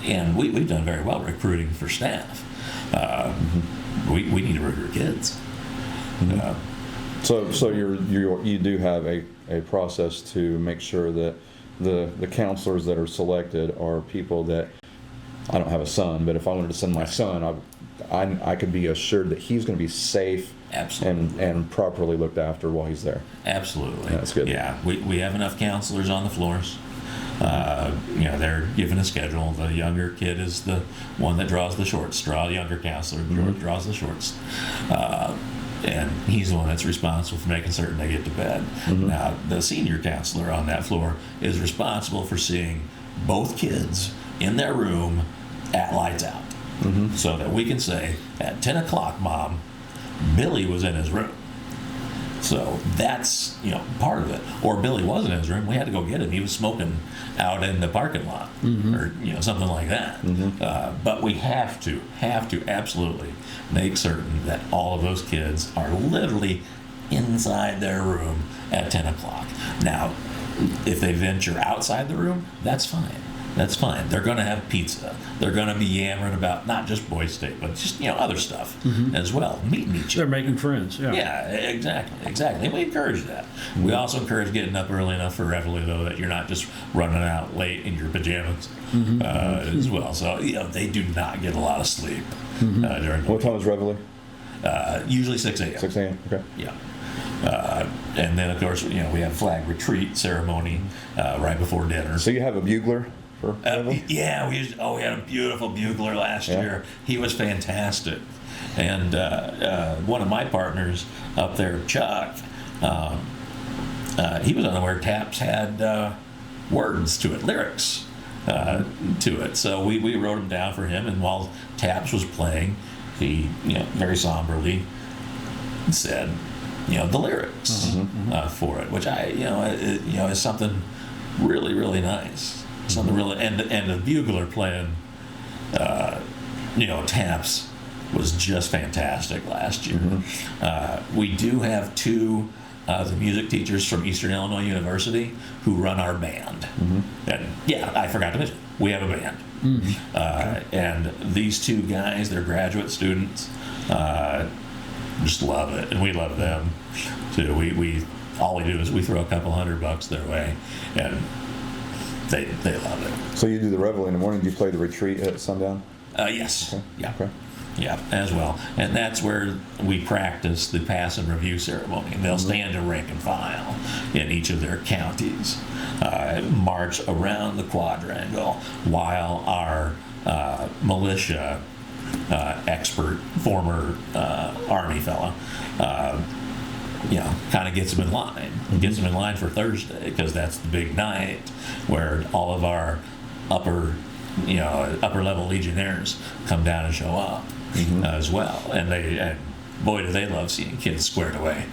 And we've done very well recruiting for staff. We need to recruit kids. So you do have a process to make sure that the counselors that are selected are people that I don't have a son, but if I wanted to send my son, I could be assured that he's going to be safe. Absolutely. And properly looked after while he's there. Absolutely. That's good. Yeah, we have enough counselors on the floors. They're given a schedule. The younger kid is the one that draws the short straw. The younger counselor draws the shorts. And he's the one that's responsible for making certain they get to bed. Now, the senior counselor on that floor is responsible for seeing both kids in their room at lights out. So that we can say, at 10 o'clock, Mom, Billy was in his room. So that's, part of it. Or Billy wasn't in his room. We had to go get him. He was smoking out in the parking lot or, something like that. But we have to absolutely make certain that all of those kids are literally inside their room at 10 o'clock. Now, if they venture outside the room, that's fine. That's fine. They're going to have pizza. They're going to be yammering about not just Boys State, but just other stuff as well. Meeting each other. They're making friends. Yeah. Yeah, exactly. And we encourage that. We also encourage getting up early enough for reveille, though, that you're not just running out late in your pajamas as well. So they do not get a lot of sleep during the What time is reveille? Usually 6 a.m. 6 a.m. Okay. Yeah. And then of course we have flag retreat ceremony right before dinner. So you have a bugler. Yeah, we had a beautiful bugler last year. He was fantastic. And one of my partners up there, Chuck, he was unaware taps had words to it, lyrics to it. So we wrote them down for him, and while taps was playing, he very somberly said the lyrics for it, which is something really, really nice. Something really, and the bugler playing, taps was just fantastic last year. We do have two the music teachers from Eastern Illinois University who run our band. And I forgot to mention, we have a band. And these two guys, they're graduate students, just love it, and we love them too. All we do is we throw a couple $100 their way, and they love it. So you do the reveille in the morning. Do you play the retreat at sundown? Yes. Okay. Yeah. Okay. Yeah, as well. And that's where we practice the pass and review ceremony. They'll stand in rank and file in each of their counties, march around the quadrangle while our militia expert, former Army fella, kind of gets them in line. Gets them in line for Thursday, because that's the big night where all of our upper level legionnaires come down and show up as well. And boy, do they love seeing kids squared away.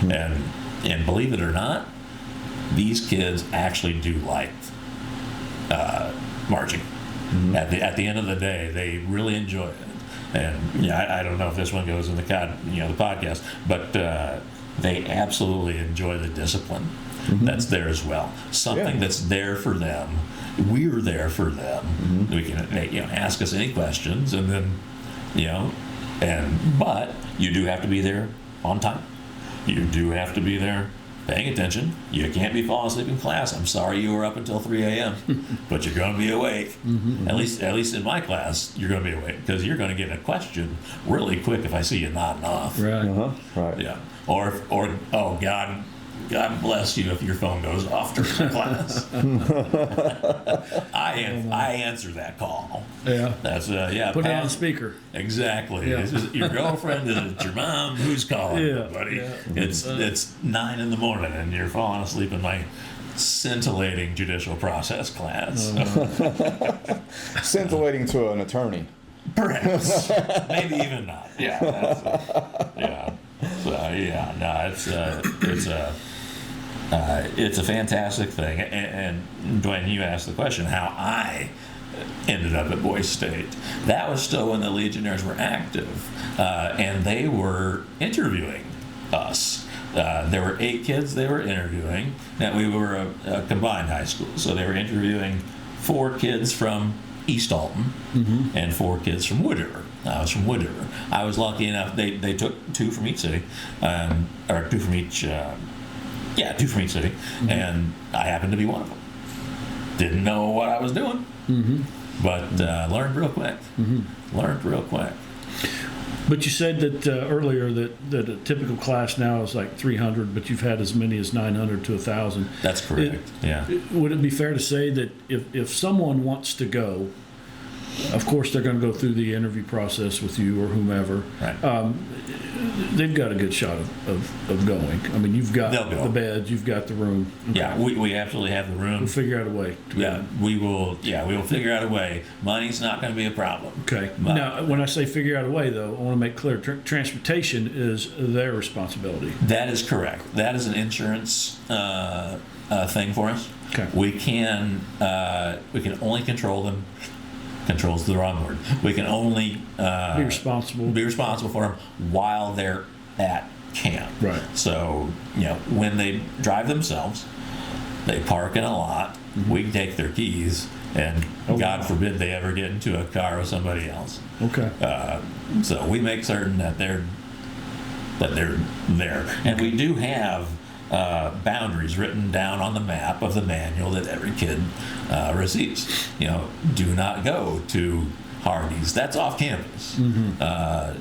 And believe it or not, these kids actually do like marching. At the end of the day, they really enjoy it. And I don't know if this one goes in the podcast, but they absolutely enjoy the discipline that's there as well. Something that's there for them. We're there for them. We can ask us any questions, and then but you do have to be there on time. You do have to be there paying attention. You can't be falling asleep in class. I'm sorry you were up until 3 a.m., but you're going to be awake. At least in my class, you're going to be awake, because you're going to get a question really quick if I see you nodding off. Right. Right. Yeah. Or oh, God bless you if your phone goes off during the class. I answer that call. Yeah. That's Put it on speaker. Exactly. Yeah. Is it your girlfriend? Is it your mom? Who's calling, buddy? Yeah. It's 9 a.m. and you're falling asleep in my scintillating judicial process class. Scintillating to an attorney. Perhaps. Maybe even not. Yeah. So it's a fantastic thing. And Dwayne, you asked the question how I ended up at Boys State. That was still when the Legionnaires were active, and they were interviewing us. There were 8 kids they were interviewing. Now, we were a combined high school, so they were interviewing 4 kids from East Alton and 4 kids from Wood River. I was from Wood River. I was lucky enough, they took 2 from each city, or 2 from each, 2 from each city, and I happened to be one of them. Didn't know what I was doing. but learned real quick. Learned real quick. But you said that earlier that a typical class now is like 300, but you've had as many as 900 to 1,000. That's correct. Would it be fair to say that if someone wants to go, of course they're going to go through the interview process with you or whomever. Right. They've got a good shot of going. I mean, you've got the beds, you've got the room. Okay. Yeah, we absolutely have the room. We'll figure out a way. We will. Yeah, we will figure out a way. Money's not going to be a problem. Okay. Now, when I say figure out a way, though, I want to make clear: transportation is their responsibility. That is correct. That is an insurance thing for us. Okay. We can only control them. Control's the wrong word. We can only be responsible for them while they're at camp. Right. So when they drive themselves, they park in a lot. We can take their keys, and God forbid they ever get into a car with somebody else. Okay. So we make certain that they're there, and we do have boundaries written down on the map of the manual that every kid receives. Do not go to Hardee's. That's off campus. But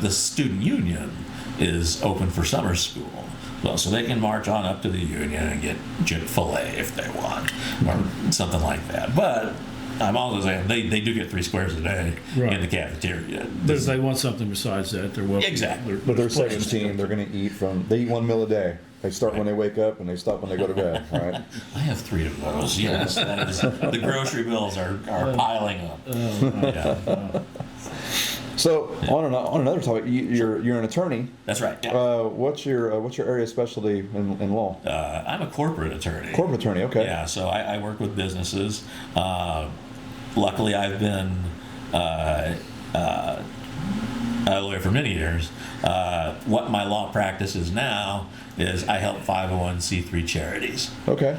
the student union is open for summer school. Well, so they can march on up to the union and get Chick-fil-A if they want, or something like that. But I'm also saying they do get 3 squares a day in the cafeteria. But if they want something besides that, they're welcome. Exactly. But they're 17. They're going to eat they eat 1 meal a day. They start when they wake up and they stop when they go to bed. Right. I have 3 of those. Yes, that is, the grocery bills are piling up. Yeah. So on another topic, you're an attorney. That's right. Yeah. What's your area of specialty in law? I'm a corporate attorney. Corporate attorney. Okay. Yeah. So I work with businesses. Luckily, I've been a lawyer for many years. What my law practice is now is I help 501c3 charities. Okay.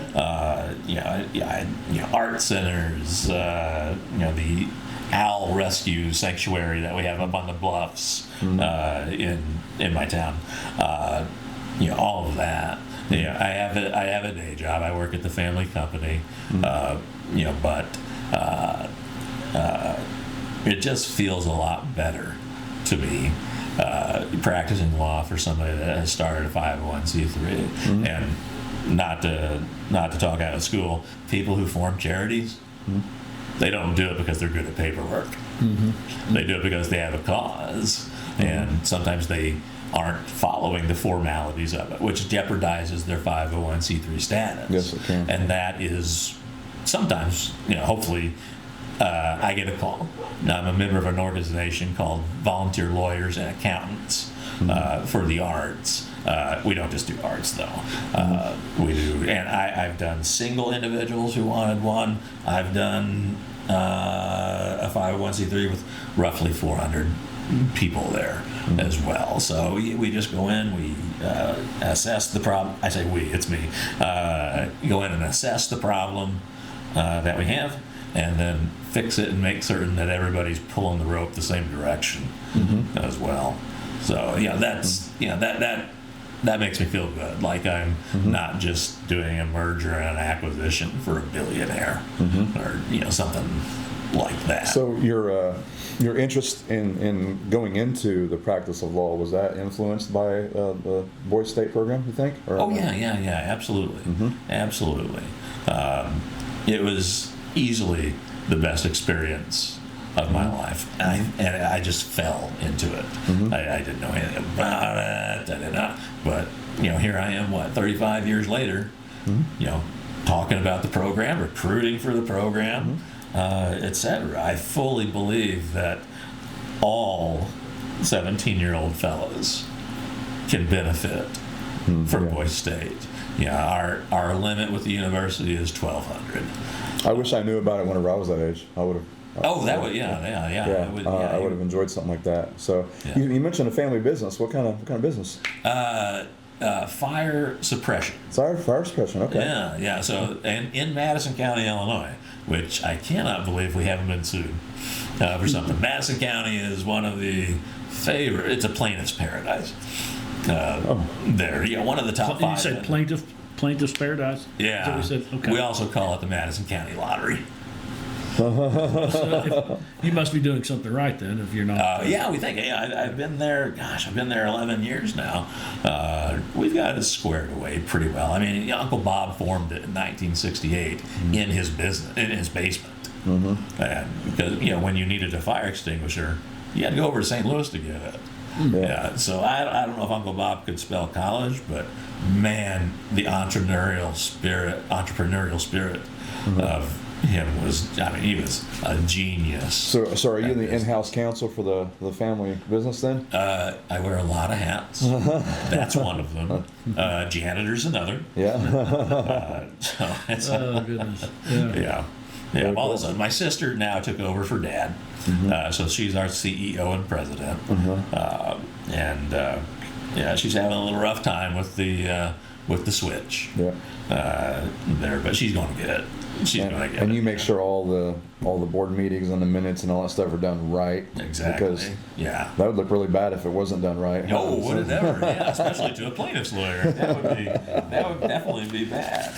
Art centers. The owl rescue sanctuary that we have up on the bluffs in my town. All of that. I have a day job. I work at the family company. But it just feels a lot better to me practicing law for somebody that has started a 501c3 and not to talk out of school. People who form charities, they don't do it because they're good at paperwork. They do it because they have a cause, and sometimes they aren't following the formalities of it, which jeopardizes their 501c3 status. Yes, it can. And that is sometimes, hopefully, I get a call. Now, I'm a member of an organization called Volunteer Lawyers and Accountants for the arts. We don't just do arts, though. We do, and I've done single individuals who wanted one. I've done a 501c3 with roughly 400 people there as well. So we just go in, we assess the problem. I say we, it's me. Go in and assess the problem that we have, and then fix it and make certain that everybody's pulling the rope the same direction as well. So that's that makes me feel good. Like I'm not just doing a merger and an acquisition for a billionaire or something like that. So your interest in going into the practice of law, was that influenced by the Boise State program, you think? Or Absolutely. Absolutely. It was easily the best experience of my life, and I just fell into it. I didn't know anything about it. I did not. But here I am, 35 years later, talking about the program, recruiting for the program, etc. I fully believe that all 17-year-old fellows can benefit from Boise State. Our limit with the university is 1,200. I wish I knew about it whenever I was that age. I would have. That would, yeah. I would have enjoyed something like that. So you mentioned a family business. What kind of business? Fire suppression. Fire suppression. Okay. Yeah. So, and in Madison County, Illinois, which I cannot believe we haven't been sued for something. Madison County is one of the favorite. It's a plaintiff's paradise. There, one of the top 5. You said plaintiff's paradise? Yeah. Is that what you said? Okay. We also call it the Madison County Lottery. So you must be doing something right then if you're not. Yeah, we think. Yeah, I've been there. Gosh, I've been there 11 years now. We've got it squared away pretty well. I mean, Uncle Bob formed it in 1968 in his basement. And because when you needed a fire extinguisher, you had to go over to St. Louis to get it. Yeah. So I don't know if Uncle Bob could spell college, but man, the entrepreneurial spirit of him was, I mean, he was a genius. So are you the in-house counsel for the family business then? I wear a lot of hats. That's one of them. Janitor's another. Yeah. So it's, Oh goodness. yeah. Yeah, all of a sudden, my sister now took over for Dad, so she's our CEO and president, and yeah, she's having a little rough time with the switch there, but she's going to get it. She's going to get it. And you make sure all the board meetings and the minutes and all that stuff are done right. Exactly. Because that would look really bad if it wasn't done right. No, would it ever? Yeah, especially to a plaintiff's lawyer. That would definitely be bad.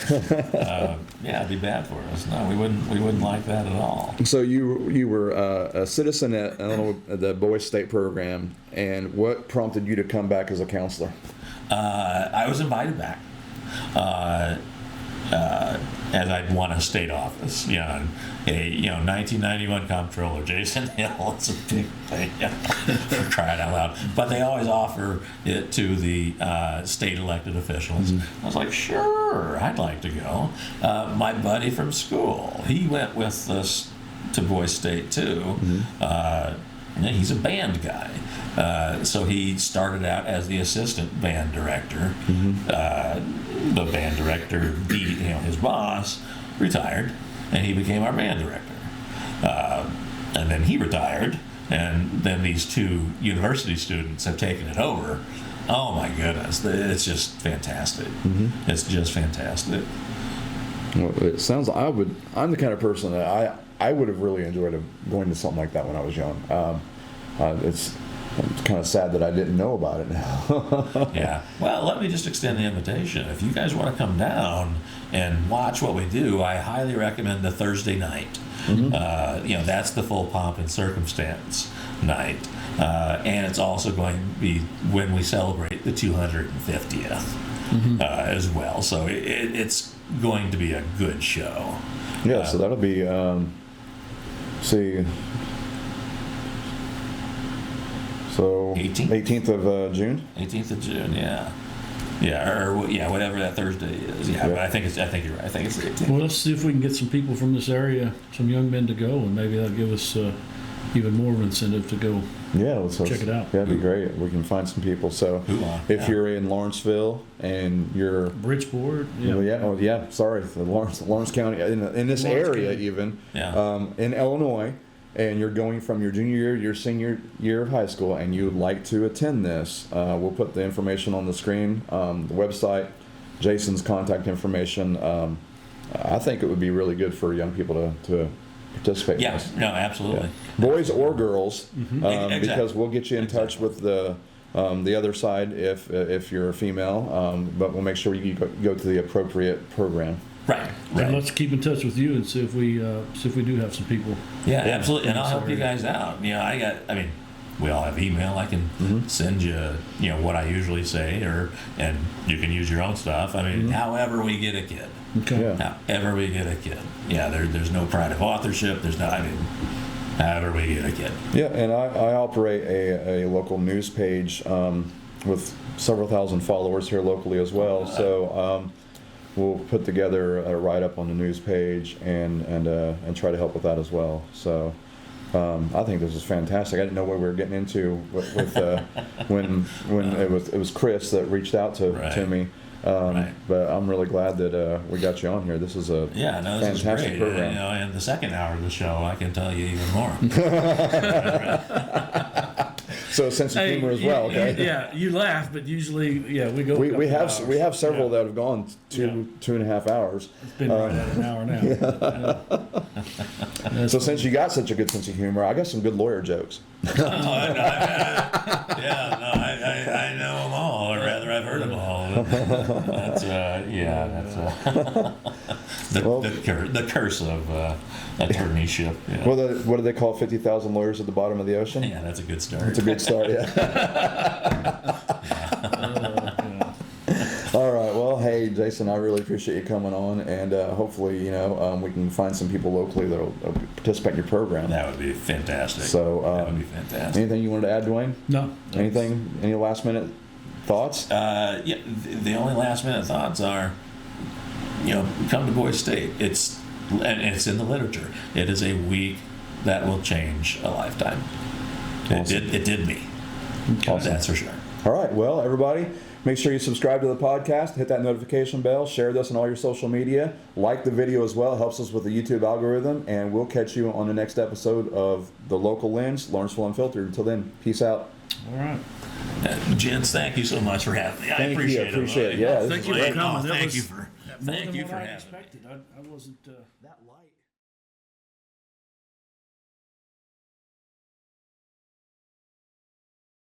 Yeah, it'd be bad for us. No, we wouldn't like that at all. So you were a citizen at the Boys State program, and what prompted you to come back as a counselor? I was invited back. As I'd won a state office, 1991 comptroller Jason Hill. It's a big thing, for crying out loud. But they always offer it to the state elected officials. I was like, sure, I'd like to go. My buddy from school, he went with us to Boys State too. And he's a band guy. So he started out as the assistant band director. The band director beat his boss, retired, and he became our band director. And then he retired, and then these two university students have taken it over. Oh my goodness, it's just fantastic. It's just fantastic. Well, it sounds like I'm the kind of person that I would have really enjoyed going to something like that when I was young. It's kind of sad that I didn't know about it now. Yeah. Well, let me just extend the invitation. If you guys want to come down and watch what we do, I highly recommend the Thursday night. That's the full pomp and circumstance night. And it's also going to be when we celebrate the 250th as well. So it's going to be a good show. Yeah, so that'll be, So 18th of June. 18th of June, yeah, whatever that Thursday is. Yeah, but I think you're right. I think it's the 18th. Well, let's see if we can get some people from this area, some young men to go, and maybe that'll give us even more of an incentive to go. Yeah, let's check it out. That'd be great. We can find some people. So if you're in Lawrenceville and you're Bridgeport, sorry, the Lawrence County in this area even in Illinois. And you're going from your junior year to your senior year of high school, and you'd like to attend this, we'll put the information on the screen, the website, Jason's contact information. I think it would be really good for young people to participate in this. No, absolutely. Yeah. Boys or girls, because we'll get you in touch with the other side if you're a female, but we'll make sure you go to the appropriate program. Right. And let's keep in touch with you and see if we do have some people. Yeah, absolutely. And I'll help you guys out. We all have email. I can send you, what I usually say, and you can use your own stuff. However we get a kid. Okay. Yeah. However we get a kid. Yeah, there's no pride of authorship. There's no, however we get a kid. Yeah, and I operate a local news page with several thousand followers here locally as well. So we'll put together a write-up on the news page and try to help with that as well. So I think this is fantastic. I didn't know what we were getting into with when it was Chris that reached out to me. But I'm really glad that we got you on here. This is a fantastic program. And the second hour of the show, I can tell you even more. So a sense of humor as well, okay? You laugh, but usually, we go. We have several that have gone 2.5 hours. It's been right at an hour now. So since you got such a good sense of humor, I got some good lawyer jokes. I know them all, or rather, I've heard of all of it. That's the curse of attorneyship. Yeah. What do they call 50,000 lawyers at the bottom of the ocean? Yeah, that's a good start. That's a good start. Yeah. All right. Well, hey, Jason, I really appreciate you coming on, and hopefully, we can find some people locally that will participate in your program. That would be fantastic. So, that would be fantastic. Anything you wanted to add, Dwayne? No. Anything? Any last minute thoughts? The only last minute thoughts are, come to Boise State. It's in the literature. It is a week that will change a lifetime. Awesome. It did me. Awesome. That's for sure. All right. Well, everybody, make sure you subscribe to the podcast, hit that notification bell, share this on all your social media, like the video as well. It helps us with the YouTube algorithm, and we'll catch you on the next episode of The Local Lens, Lawrenceville Unfiltered. Until then, peace out. All right. Gents, thank you so much for having me. I appreciate it. Yeah, Thank you for coming. Thank you for more than what having I me. expected. I wasn't. That